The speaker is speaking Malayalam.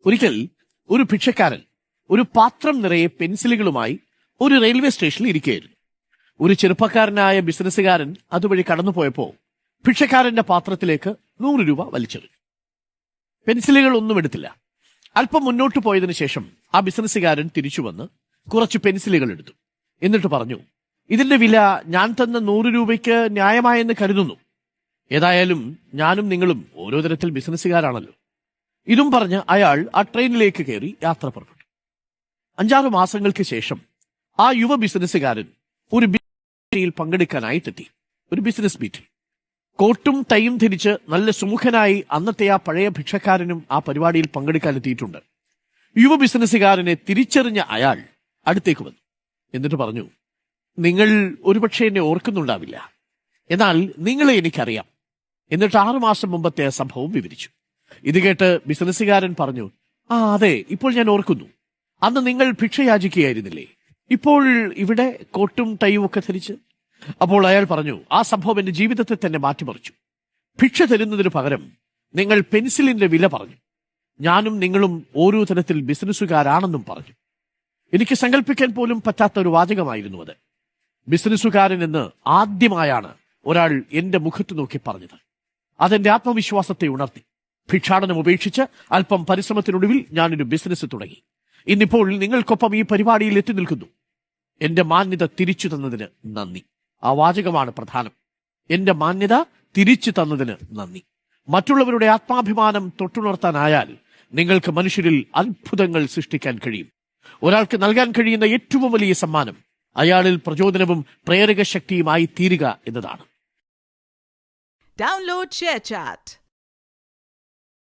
ഒരിക്കൽ ഒരു ഭിക്ഷക്കാരൻ ഒരു പാത്രം നിറയെ പെൻസിലുകളുമായി ഒരു റെയിൽവേ സ്റ്റേഷനിൽ ഇരിക്കുകയായിരുന്നു. ഒരു ചെറുപ്പക്കാരനായ ബിസിനസ്സുകാരൻ അതുവഴി കടന്നുപോയപ്പോ ഭിക്ഷക്കാരന്റെ പാത്രത്തിലേക്ക് 100 രൂപ വലിച്ചെറിഞ്ഞു. പെൻസിലുകൾ ഒന്നും എടുത്തില്ല. അല്പം മുന്നോട്ട് പോയതിനു ശേഷം ആ ബിസിനസ്സുകാരൻ തിരിച്ചു വന്ന് കുറച്ച് പെൻസിലുകൾ എടുത്തു. എന്നിട്ട് പറഞ്ഞു, ഇതിന്റെ വില ഞാൻ തന്ന 100 രൂപയ്ക്ക് ന്യായമായെന്ന് കരുതുന്നു. ഏതായാലും ഞാനും നിങ്ങളും ഓരോ തരത്തിൽ ബിസിനസ്സുകാരാണല്ലോ. ഇതും പറഞ്ഞ് അയാൾ ആ ട്രെയിനിലേക്ക് കയറി യാത്ര പുറപ്പെട്ടു. 5-6 മാസങ്ങൾക്ക് ശേഷം ആ യുവ ബിസിനസ്സുകാരൻ ഒരു മീറ്റിൽ പങ്കെടുക്കാനായിട്ടെത്തി. ഒരു ബിസിനസ് മീറ്റിൽ കോട്ടും ടൈയും ധരിച്ച് നല്ല സുമുഖനായി അന്നത്തെ ആ പഴയ ഭിക്ഷക്കാരനും ആ പരിപാടിയിൽ പങ്കെടുക്കാനെത്തിയിട്ടുണ്ട്. യുവ ബിസിനസ്സുകാരനെ തിരിച്ചറിഞ്ഞ അയാൾ അടുത്തേക്ക് വന്നു. എന്നിട്ട് പറഞ്ഞു, നിങ്ങൾ ഒരുപക്ഷെ എന്നെ ഓർക്കുന്നുണ്ടാവില്ല, എന്നാൽ നിങ്ങളെ എനിക്കറിയാം. എന്നിട്ട് 6 മാസം മുമ്പത്തെ സംഭവം വിവരിച്ചു. ഇത് കേട്ട് ബിസിനസ്സുകാരൻ പറഞ്ഞു, അതെ, ഇപ്പോൾ ഞാൻ ഓർക്കുന്നു. അന്ന് നിങ്ങൾ ഭിക്ഷ യാചിക്കുകയായിരുന്നില്ലേ? ഇപ്പോൾ ഇവിടെ കോട്ടും ടൈയും ഒക്കെ ധരിച്ച്. അപ്പോൾ അയാൾ പറഞ്ഞു, ആ സംഭവം എന്റെ ജീവിതത്തെ തന്നെ മാറ്റിമറിച്ചു. ഭിക്ഷ തരുന്നതിന് പകരം നിങ്ങൾ പെൻസിലിന്റെ വില പറഞ്ഞു. ഞാനും നിങ്ങളും ഓരോ തരത്തിൽ ബിസിനസ്സുകാരാണെന്നും പറഞ്ഞു. എനിക്ക് സങ്കല്പിക്കാൻ പോലും പറ്റാത്ത ഒരു വാചകമായിരുന്നു അത്. ബിസിനസ്സുകാരൻ എന്ന് ആദ്യമായാണ് ഒരാൾ എന്റെ മുഖത്ത് നോക്കി പറഞ്ഞത്. അതെന്റെ ആത്മവിശ്വാസത്തെ ഉണർത്തി. ഭിക്ഷാടനം ഉപേക്ഷിച്ച് അല്പം പരിശ്രമത്തിനൊടുവിൽ ഞാനൊരു ബിസിനസ് തുടങ്ങി. ഇന്നിപ്പോൾ നിങ്ങൾക്കൊപ്പം ഈ പരിപാടിയിൽ എത്തി നിൽക്കുന്നു. എന്റെ മാന്യത തിരിച്ചു തന്നതിന് നന്ദി. ആ വാചകമാണ് പ്രധാനം. എന്റെ മാന്യത തിരിച്ചു തന്നതിന് നന്ദി. മറ്റുള്ളവരുടെ ആത്മാഭിമാനം തൊട്ടുണർത്താനായാൽ നിങ്ങൾക്ക് മനുഷ്യരിൽ അത്ഭുതങ്ങൾ സൃഷ്ടിക്കാൻ കഴിയും. ഒരാൾക്ക് നൽകാൻ കഴിയുന്ന ഏറ്റവും വലിയ സമ്മാനം അയാളിൽ പ്രചോദനവും പ്രേരക ശക്തിയുമായി തീരുക എന്നതാണ്. Download ShareChat.